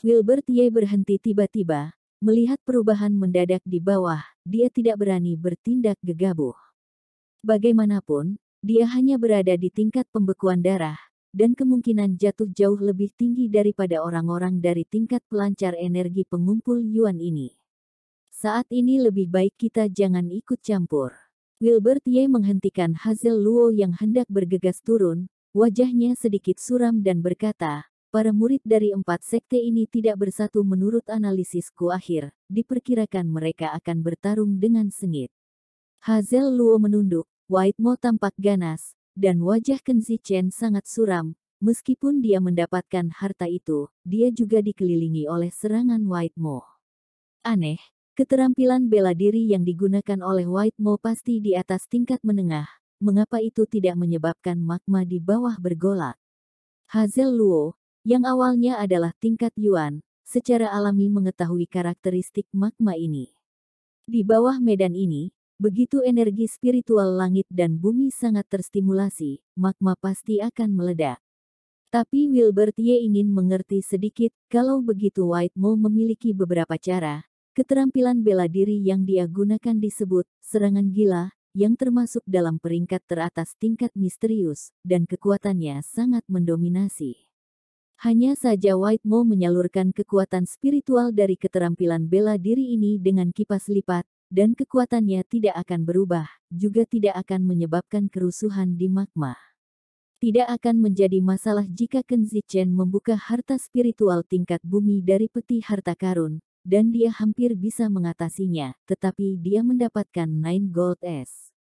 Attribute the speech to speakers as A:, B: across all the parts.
A: Wilbert Ye berhenti tiba-tiba, melihat perubahan mendadak di bawah, dia tidak berani bertindak gegabah. Bagaimanapun, dia hanya berada di tingkat pembekuan darah, dan kemungkinan jatuh jauh lebih tinggi daripada orang-orang dari tingkat pelancar energi pengumpul Yuan ini. Saat ini lebih baik kita jangan ikut campur. Wilbert Ye menghentikan Hazel Luo yang hendak bergegas turun, wajahnya sedikit suram dan berkata, para murid dari 4 sekte ini tidak bersatu menurut analisisku akhir, diperkirakan mereka akan bertarung dengan sengit. Hazel Luo menunduk, White Mo tampak ganas, dan wajah Kenzi Chen sangat suram. Meskipun dia mendapatkan harta itu, dia juga dikelilingi oleh serangan White Mo. Aneh, keterampilan bela diri yang digunakan oleh White Mo pasti di atas tingkat menengah, mengapa itu tidak menyebabkan magma di bawah bergolak? Hazel Luo, yang awalnya adalah tingkat Yuan, secara alami mengetahui karakteristik magma ini. Di bawah medan ini, begitu energi spiritual langit dan bumi sangat terstimulasi, magma pasti akan meledak. Tapi Wilbert Ye ingin mengerti sedikit, kalau begitu White Mo memiliki beberapa cara. Keterampilan bela diri yang dia gunakan disebut serangan gila, yang termasuk dalam peringkat teratas tingkat misterius, dan kekuatannya sangat mendominasi. Hanya saja White Mo menyalurkan kekuatan spiritual dari keterampilan bela diri ini dengan kipas lipat, dan kekuatannya tidak akan berubah, juga tidak akan menyebabkan kerusuhan di magma. Tidak akan menjadi masalah jika Kenzi Chen membuka harta spiritual tingkat bumi dari peti harta karun, dan dia hampir bisa mengatasinya, tetapi dia mendapatkan 9 Gold S.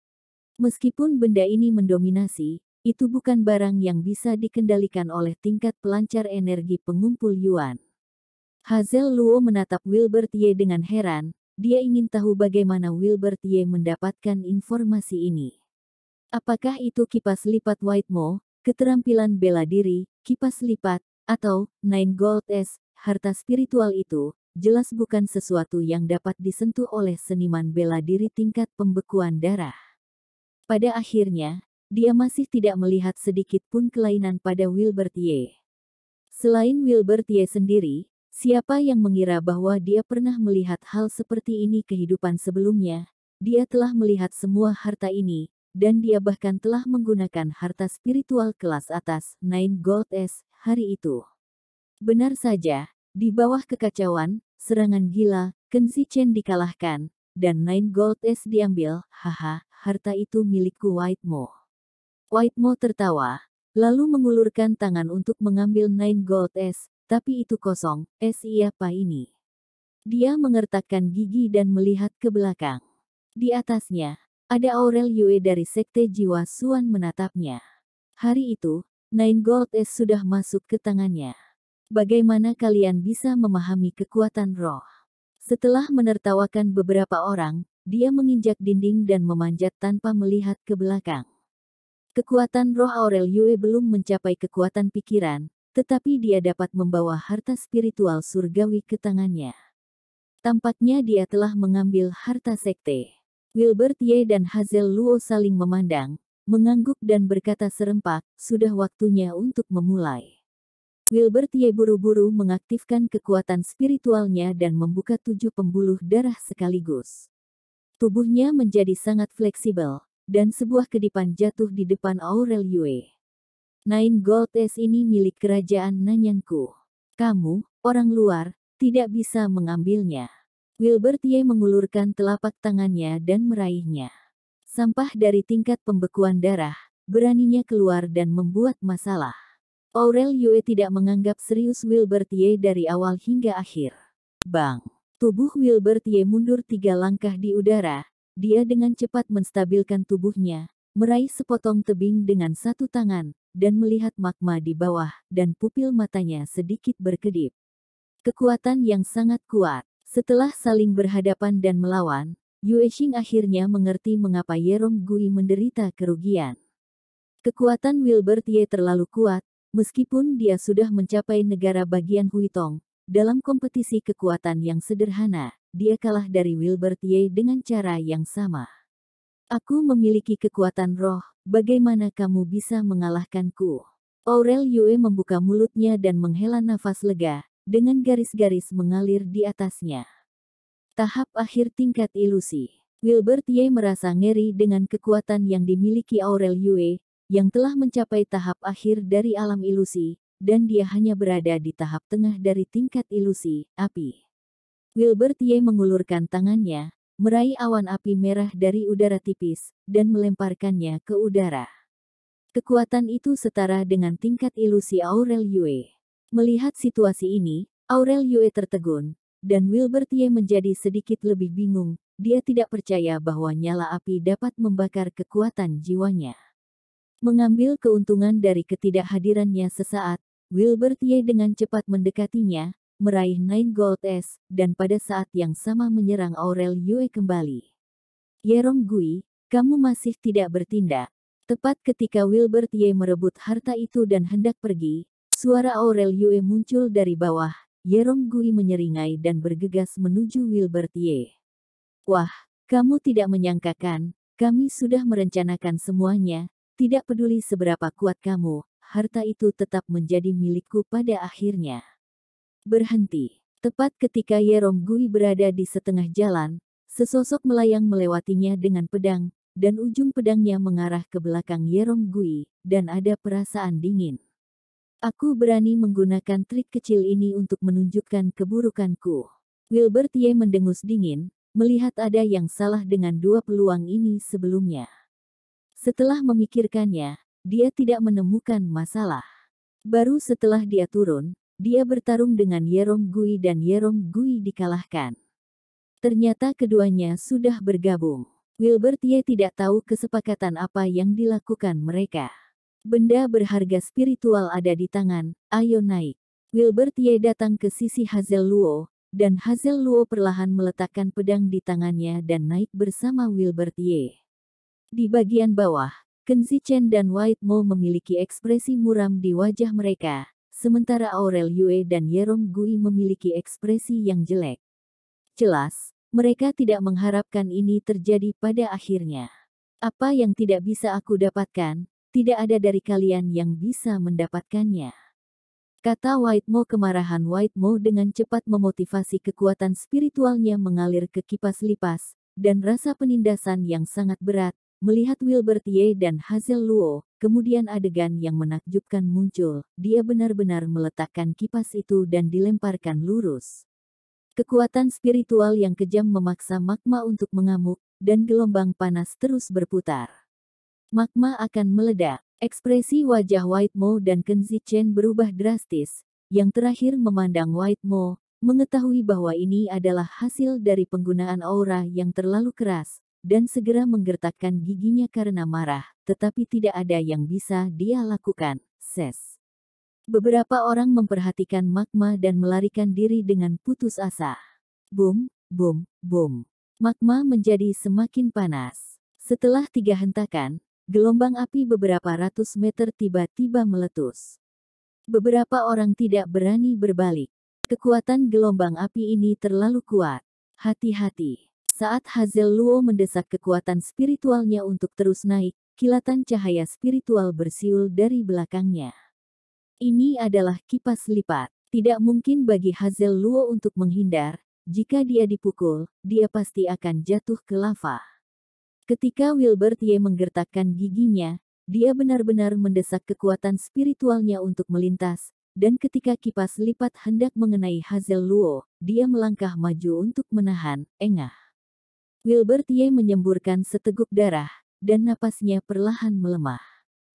A: Meskipun benda ini mendominasi, itu bukan barang yang bisa dikendalikan oleh tingkat pelancar energi pengumpul Yuan. Hazel Luo menatap Wilbert Ye dengan heran, dia ingin tahu bagaimana Wilbert Ye mendapatkan informasi ini. Apakah itu kipas lipat White Mo, keterampilan bela diri, kipas lipat, atau 9 Gold S, harta spiritual itu? Jelas bukan sesuatu yang dapat disentuh oleh seniman bela diri tingkat pembekuan darah. Pada akhirnya, dia masih tidak melihat sedikit pun kelainan pada Wilbert Ye. Selain Wilbert Ye sendiri, siapa yang mengira bahwa dia pernah melihat hal seperti ini kehidupan sebelumnya? Dia telah melihat semua harta ini, dan dia bahkan telah menggunakan harta spiritual kelas atas, 9 Gold S, hari itu. Benar saja. Di bawah kekacauan, serangan gila, Kenzi Chen dikalahkan, dan 9 Gold S diambil, haha, harta itu milikku White Mo. White Mo tertawa, lalu mengulurkan tangan untuk mengambil 9 Gold S, tapi itu kosong, siapa ini? Dia mengertakkan gigi dan melihat ke belakang. Di atasnya, ada Aurel Yue dari Sekte Jiwa Suan menatapnya. Hari itu, 9 Gold S sudah masuk ke tangannya. Bagaimana kalian bisa memahami kekuatan roh? Setelah menertawakan beberapa orang, dia menginjak dinding dan memanjat tanpa melihat ke belakang. Kekuatan roh Aurel Yue belum mencapai kekuatan pikiran, tetapi dia dapat membawa harta spiritual surgawi ke tangannya. Tampaknya dia telah mengambil harta sekte. Wilbert Ye dan Hazel Luo saling memandang, mengangguk dan berkata serempak, sudah waktunya untuk memulai. Wilbert Ye buru-buru mengaktifkan kekuatan spiritualnya dan membuka 7 pembuluh darah sekaligus. Tubuhnya menjadi sangat fleksibel, dan sebuah kedipan jatuh di depan Aurel Yue. 9 Gold S ini milik kerajaan Nanyanku. Kamu, orang luar, tidak bisa mengambilnya. Wilbert Ye mengulurkan telapak tangannya dan meraihnya. Sampah dari tingkat pembekuan darah, beraninya keluar dan membuat masalah. Aurel Yue tidak menganggap serius Wilbert Ye dari awal hingga akhir. Bang! Tubuh Wilbert Ye mundur 3 langkah di udara. Dia dengan cepat menstabilkan tubuhnya, meraih sepotong tebing dengan satu tangan, dan melihat magma di bawah, dan pupil matanya sedikit berkedip. Kekuatan yang sangat kuat. Setelah saling berhadapan dan melawan, Yue Xing akhirnya mengerti mengapa Yerong Gui menderita kerugian. Kekuatan Wilbert Ye terlalu kuat. Meskipun dia sudah mencapai negara bagian Huitong, dalam kompetisi kekuatan yang sederhana, dia kalah dari Wilbert Ye dengan cara yang sama. Aku memiliki kekuatan roh, bagaimana kamu bisa mengalahkanku? Aurel Yue membuka mulutnya dan menghela nafas lega, dengan garis-garis mengalir di atasnya. Tahap akhir tingkat ilusi. Wilbert Ye merasa ngeri dengan kekuatan yang dimiliki Aurel Yue, yang telah mencapai tahap akhir dari alam ilusi, dan dia hanya berada di tahap tengah dari tingkat ilusi, api. Wilbert Ye mengulurkan tangannya, meraih awan api merah dari udara tipis, dan melemparkannya ke udara. Kekuatan itu setara dengan tingkat ilusi Aurel Yue. Melihat situasi ini, Aurel Yue tertegun, dan Wilbert Ye menjadi sedikit lebih bingung. Dia tidak percaya bahwa nyala api dapat membakar kekuatan jiwanya. Mengambil keuntungan dari ketidakhadirannya sesaat, Wilbert Ye dengan cepat mendekatinya, meraih Nine Gold S, dan pada saat yang sama menyerang Aurel Yue kembali. Yerong Gui, kamu masih tidak bertindak. Tepat ketika Wilbert Ye merebut harta itu dan hendak pergi, suara Aurel Yue muncul dari bawah. Yerong Gui menyeringai dan bergegas menuju Wilbert Ye. Wah, kamu tidak menyangkakan, kami sudah merencanakan semuanya, tidak peduli seberapa kuat kamu, harta itu tetap menjadi milikku pada akhirnya. Berhenti. Tepat ketika Yerong Gui berada di setengah jalan, sesosok melayang melewatinya dengan pedang, dan ujung pedangnya mengarah ke belakang Yerong Gui, dan ada perasaan dingin. Aku berani menggunakan trik kecil ini untuk menunjukkan keburukanku. Wilbert Ye mendengus dingin, melihat ada yang salah dengan dua peluang ini sebelumnya. Setelah memikirkannya, dia tidak menemukan masalah. Baru setelah dia turun, dia bertarung dengan Yerong Gui dan Yerong Gui dikalahkan. Ternyata keduanya sudah bergabung. Wilbert Ye tidak tahu kesepakatan apa yang dilakukan mereka. Benda berharga spiritual ada di tangan, ayo naik. Wilbert Ye datang ke sisi Hazel Luo, dan Hazel Luo perlahan meletakkan pedang di tangannya dan naik bersama Wilbert Ye. Di bagian bawah, Kenzi Chen dan White Mo memiliki ekspresi muram di wajah mereka, sementara Aurel Yue dan Yerong Gui memiliki ekspresi yang jelek. Jelas, mereka tidak mengharapkan ini terjadi pada akhirnya. Apa yang tidak bisa aku dapatkan, tidak ada dari kalian yang bisa mendapatkannya. Kata White Mo. Kemarahan White Mo dengan cepat memotivasi kekuatan spiritualnya mengalir ke kipas lipas, dan rasa penindasan yang sangat berat, melihat Wilbert Ye dan Hazel Luo, kemudian adegan yang menakjubkan muncul, dia benar-benar meletakkan kipas itu dan dilemparkan lurus. Kekuatan spiritual yang kejam memaksa magma untuk mengamuk, dan gelombang panas terus berputar. Magma akan meledak. Ekspresi wajah White Mo dan Kenzi Chen berubah drastis. Yang terakhir memandang White Mo, mengetahui bahwa ini adalah hasil dari penggunaan aura yang terlalu keras, dan segera menggertakkan giginya karena marah, tetapi tidak ada yang bisa dia lakukan. Ses. Beberapa orang memperhatikan magma dan melarikan diri dengan putus asa. Boom, boom, boom. Magma menjadi semakin panas. Setelah 3 hentakan, gelombang api beberapa ratus meter tiba-tiba meletus. Beberapa orang tidak berani berbalik. Kekuatan gelombang api ini terlalu kuat. Hati-hati. Saat Hazel Luo mendesak kekuatan spiritualnya untuk terus naik, kilatan cahaya spiritual bersiul dari belakangnya. Ini adalah kipas lipat. Tidak mungkin bagi Hazel Luo untuk menghindar. Jika dia dipukul, dia pasti akan jatuh ke lava. Ketika Wilbert Ye menggertakkan giginya, dia benar-benar mendesak kekuatan spiritualnya untuk melintas, dan ketika kipas lipat hendak mengenai Hazel Luo, dia melangkah maju untuk menahan, engah. Wilbert Ye menyemburkan seteguk darah, dan napasnya perlahan melemah.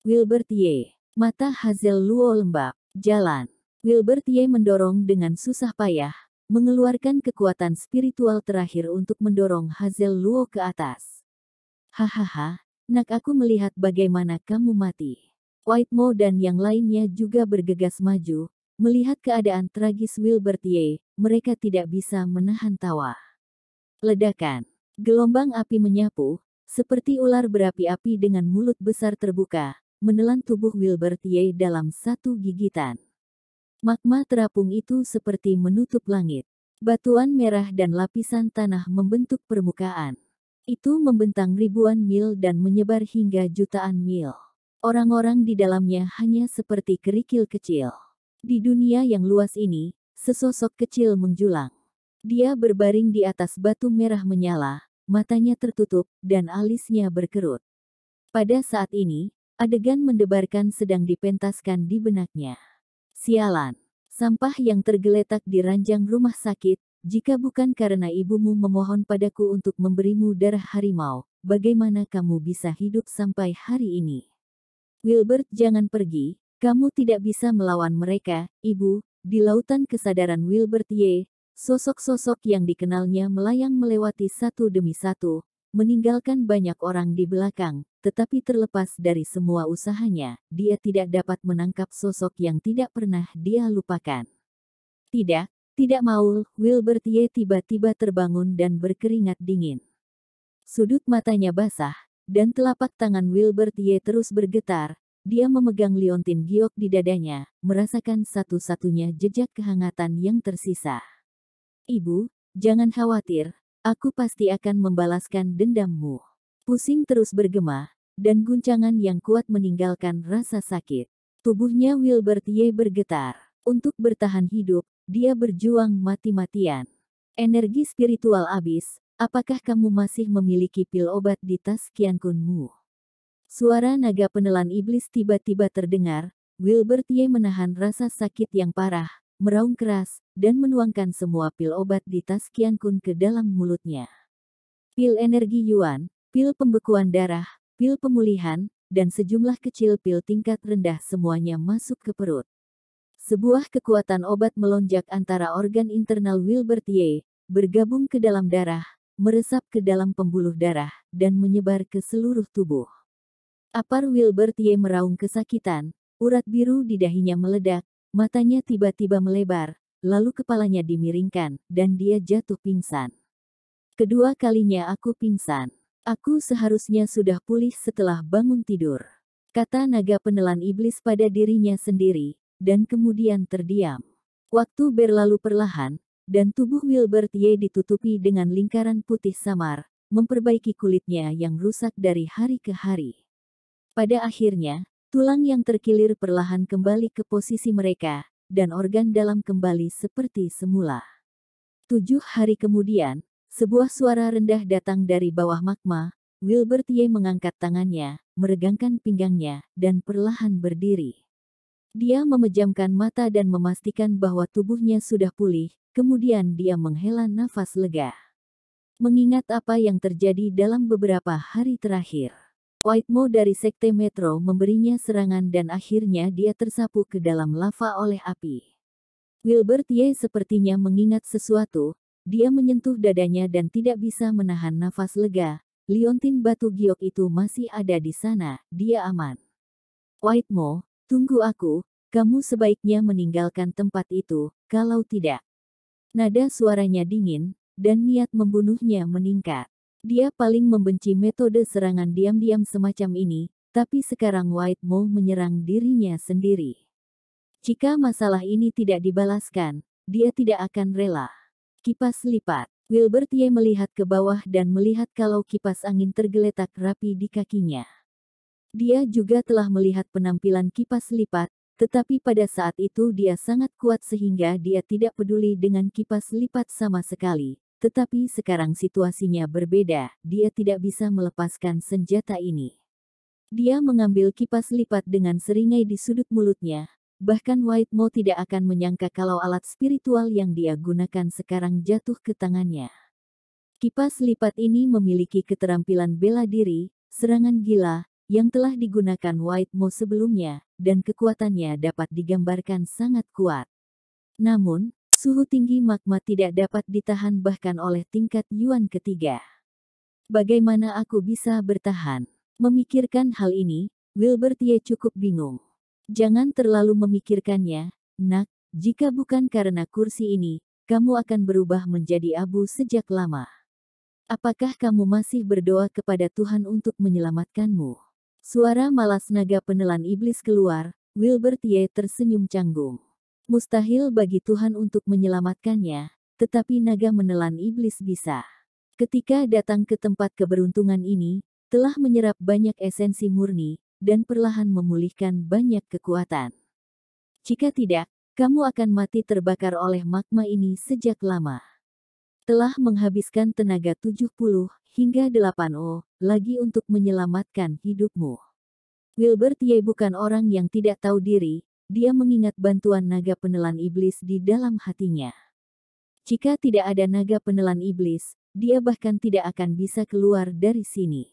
A: Wilbert Ye, mata Hazel Luo lembab, jalan. Wilbert Ye mendorong dengan susah payah, mengeluarkan kekuatan spiritual terakhir untuk mendorong Hazel Luo ke atas. Hahaha, nak aku melihat bagaimana kamu mati. White Mo dan yang lainnya juga bergegas maju, melihat keadaan tragis Wilbert Ye, mereka tidak bisa menahan tawa. Ledakan. Gelombang api menyapu, seperti ular berapi-api dengan mulut besar terbuka, menelan tubuh Wilbert Ye dalam satu gigitan. Magma terapung itu seperti menutup langit. Batuan merah dan lapisan tanah membentuk permukaan. Itu membentang ribuan mil dan menyebar hingga jutaan mil. Orang-orang di dalamnya hanya seperti kerikil kecil. Di dunia yang luas ini, sesosok kecil menjulang. Dia berbaring di atas batu merah menyala, matanya tertutup, dan alisnya berkerut. Pada saat ini, adegan mendebarkan sedang dipentaskan di benaknya. Sialan, sampah yang tergeletak di ranjang rumah sakit, jika bukan karena ibumu memohon padaku untuk memberimu darah harimau, bagaimana kamu bisa hidup sampai hari ini? Wilbert, jangan pergi, kamu tidak bisa melawan mereka, ibu. Di lautan kesadaran Wilbert Y., sosok-sosok yang dikenalnya melayang melewati satu demi satu, meninggalkan banyak orang di belakang, tetapi terlepas dari semua usahanya, dia tidak dapat menangkap sosok yang tidak pernah dia lupakan. Tidak, tidak mau, Wilbert Y. tiba-tiba terbangun dan berkeringat dingin. Sudut matanya basah, dan telapak tangan Wilbert Y. terus bergetar. Dia memegang liontin giok di dadanya, merasakan satu-satunya jejak kehangatan yang tersisa. Ibu, jangan khawatir, aku pasti akan membalaskan dendammu. Pusing terus bergema, dan guncangan yang kuat meninggalkan rasa sakit. Tubuhnya Wilbert Y. bergetar. Untuk bertahan hidup, dia berjuang mati-matian. Energi spiritual habis, apakah kamu masih memiliki pil obat di tas Qiankunmu? Suara naga penelan iblis tiba-tiba terdengar. Wilbert Y. menahan rasa sakit yang parah, meraung keras, dan menuangkan semua pil obat di tas Qiankun ke dalam mulutnya. Pil energi Yuan, pil pembekuan darah, pil pemulihan, dan sejumlah kecil pil tingkat rendah semuanya masuk ke perut. Sebuah kekuatan obat melonjak antara organ internal Wilbert Y., bergabung ke dalam darah, meresap ke dalam pembuluh darah, dan menyebar ke seluruh tubuh. Apar Wilbert Y. meraung kesakitan, urat biru di dahinya meledak, matanya tiba-tiba melebar, lalu kepalanya dimiringkan, dan dia jatuh pingsan. Kedua kalinya aku pingsan. Aku seharusnya sudah pulih setelah bangun tidur, kata naga penelan iblis pada dirinya sendiri, dan kemudian terdiam. Waktu berlalu perlahan, dan tubuh Wilbert Y. ditutupi dengan lingkaran putih samar, memperbaiki kulitnya yang rusak dari hari ke hari. Pada akhirnya, tulang yang terkilir perlahan kembali ke posisi mereka, dan organ dalam kembali seperti semula. 7 hari kemudian, sebuah suara rendah datang dari bawah magma. Wilbert Y. mengangkat tangannya, meregangkan pinggangnya, dan perlahan berdiri. Dia memejamkan mata dan memastikan bahwa tubuhnya sudah pulih, kemudian dia menghela nafas lega. Mengingat apa yang terjadi dalam beberapa hari terakhir, White Mo dari Sekte Metro memberinya serangan dan akhirnya dia tersapu ke dalam lava oleh api. Wilbert Y. sepertinya mengingat sesuatu, dia menyentuh dadanya dan tidak bisa menahan nafas lega. Liontin batu giok itu masih ada di sana, dia aman. White Mo, tunggu aku, kamu sebaiknya meninggalkan tempat itu, kalau tidak. Nada suaranya dingin, dan niat membunuhnya meningkat. Dia paling membenci metode serangan diam-diam semacam ini, tapi sekarang White Mo menyerang dirinya sendiri. Jika masalah ini tidak dibalaskan, dia tidak akan rela. Kipas lipat. Wilbert Y. melihat ke bawah dan melihat kalau kipas angin tergeletak rapi di kakinya. Dia juga telah melihat penampilan kipas lipat, tetapi pada saat itu dia sangat kuat sehingga dia tidak peduli dengan kipas lipat sama sekali. Tetapi sekarang situasinya berbeda, dia tidak bisa melepaskan senjata ini. Dia mengambil kipas lipat dengan seringai di sudut mulutnya, bahkan White Mo tidak akan menyangka kalau alat spiritual yang dia gunakan sekarang jatuh ke tangannya. Kipas lipat ini memiliki keterampilan bela diri, serangan gila, yang telah digunakan White Mo sebelumnya, dan kekuatannya dapat digambarkan sangat kuat. Namun, suhu tinggi magma tidak dapat ditahan bahkan oleh tingkat Yuan ketiga. Bagaimana aku bisa bertahan? Memikirkan hal ini, Wilbert Y. cukup bingung. Jangan terlalu memikirkannya, nak, jika bukan karena kursi ini, kamu akan berubah menjadi abu sejak lama. Apakah kamu masih berdoa kepada Tuhan untuk menyelamatkanmu? Suara malas naga penelan iblis keluar, Wilbert Y. tersenyum canggung. Mustahil bagi Tuhan untuk menyelamatkannya, tetapi naga menelan iblis bisa. Ketika datang ke tempat keberuntungan ini, telah menyerap banyak esensi murni, dan perlahan memulihkan banyak kekuatan. Jika tidak, Kamu akan mati terbakar oleh magma ini sejak lama. Telah menghabiskan tenaga 70 hingga 8 lagi untuk menyelamatkan hidupmu. Wilbert Ye bukan orang yang tidak tahu diri, dia mengingat bantuan naga penelan iblis di dalam hatinya. Jika tidak ada naga penelan iblis, dia bahkan tidak akan bisa keluar dari sini.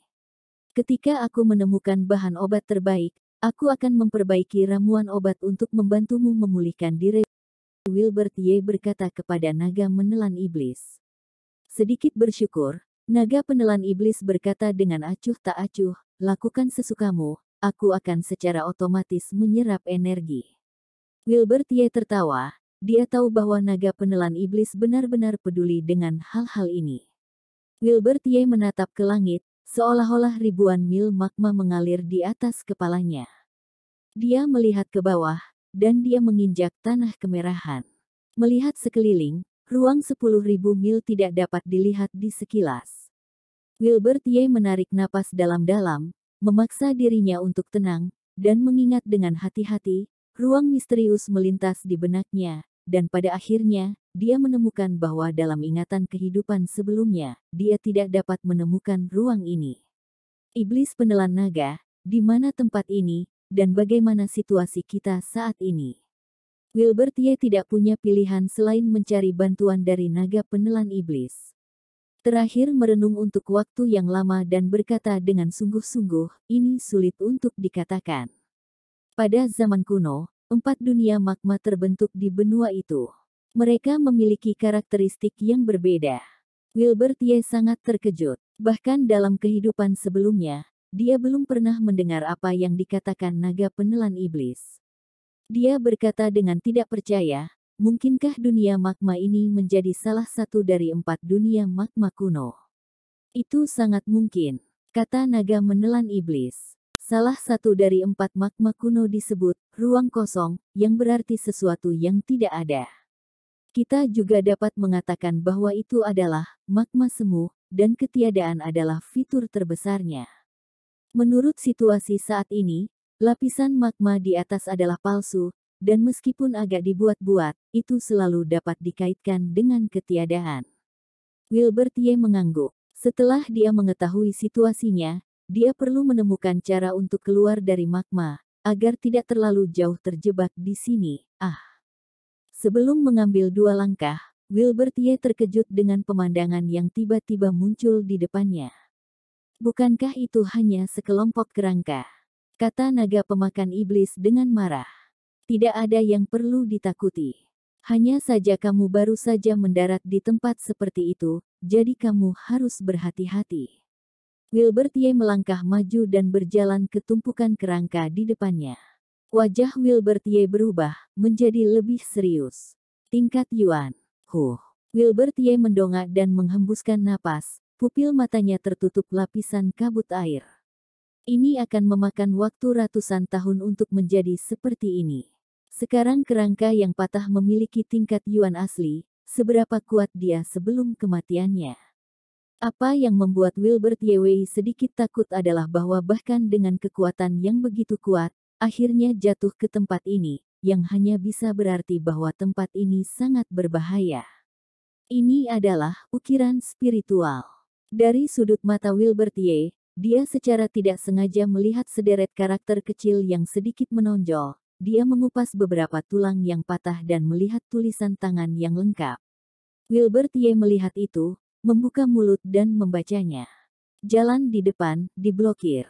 A: Ketika aku menemukan bahan obat terbaik, aku akan memperbaiki ramuan obat untuk membantumu memulihkan diri. Wilbert Ye berkata kepada naga menelan iblis. Sedikit bersyukur, naga penelan iblis berkata dengan acuh tak acuh, lakukan sesukamu, aku akan secara otomatis menyerap energi. Wilbert Ye tertawa, dia tahu bahwa naga penelan iblis benar-benar peduli dengan hal-hal ini. Wilbert Ye menatap ke langit, seolah-olah ribuan mil magma mengalir di atas kepalanya. Dia melihat ke bawah, dan dia menginjak tanah kemerahan. Melihat sekeliling, ruang 10.000 mil tidak dapat dilihat di sekilas. Wilbert Ye menarik napas dalam-dalam, memaksa dirinya untuk tenang, dan mengingat dengan hati-hati, ruang misterius melintas di benaknya, dan pada akhirnya, dia menemukan bahwa dalam ingatan kehidupan sebelumnya, dia tidak dapat menemukan ruang ini. Iblis penelan naga, di mana tempat ini, dan bagaimana situasi kita saat ini? Wilbert Ye tidak punya pilihan selain mencari bantuan dari naga penelan iblis. Terakhir merenung untuk waktu yang lama dan berkata dengan sungguh-sungguh, ini sulit untuk dikatakan. Pada zaman kuno, 4 dunia magma terbentuk di benua itu. Mereka memiliki karakteristik yang berbeda. Wilbert Ye sangat terkejut. Bahkan dalam kehidupan sebelumnya, dia belum pernah mendengar apa yang dikatakan naga penelan iblis. Dia berkata dengan tidak percaya, mungkinkah dunia magma ini menjadi salah satu dari 4 dunia magma kuno? Itu sangat mungkin, kata naga menelan iblis. Salah satu dari 4 magma kuno disebut ruang kosong, yang berarti sesuatu yang tidak ada. Kita juga dapat mengatakan bahwa itu adalah magma semu, dan ketiadaan adalah fitur terbesarnya. Menurut situasi saat ini, lapisan magma di atas adalah palsu, dan meskipun agak dibuat-buat, itu selalu dapat dikaitkan dengan ketiadaan. Wilbert Ye mengangguk. Setelah dia mengetahui situasinya, dia perlu menemukan cara untuk keluar dari magma, agar tidak terlalu jauh terjebak di sini. Sebelum mengambil 2 langkah, Wilbert Ye terkejut dengan pemandangan yang tiba-tiba muncul di depannya. Bukankah itu hanya sekelompok kerangka? Kata naga pemakan iblis dengan marah. Tidak ada yang perlu ditakuti. Hanya saja kamu baru saja mendarat di tempat seperti itu, jadi kamu harus berhati-hati. Wilbert Ye melangkah maju dan berjalan ke tumpukan kerangka di depannya. Wajah Wilbert Ye berubah, menjadi lebih serius. Tingkat Yuan. Wilbert Ye mendongak dan menghembuskan napas. Pupil matanya tertutup lapisan kabut air. Ini akan memakan waktu ratusan tahun untuk menjadi seperti ini. Sekarang kerangka yang patah memiliki tingkat Yuan asli, seberapa kuat dia sebelum kematiannya. Apa yang membuat Wilbert Ye sedikit takut adalah bahwa bahkan dengan kekuatan yang begitu kuat, akhirnya jatuh ke tempat ini, yang hanya bisa berarti bahwa tempat ini sangat berbahaya. Ini adalah ukiran spiritual. Dari sudut mata Wilbert Ye, dia secara tidak sengaja melihat sederet karakter kecil yang sedikit menonjol. Dia mengupas beberapa tulang yang patah dan melihat tulisan tangan yang lengkap. Wilbert Ye melihat itu, membuka mulut dan membacanya. Jalan di depan diblokir.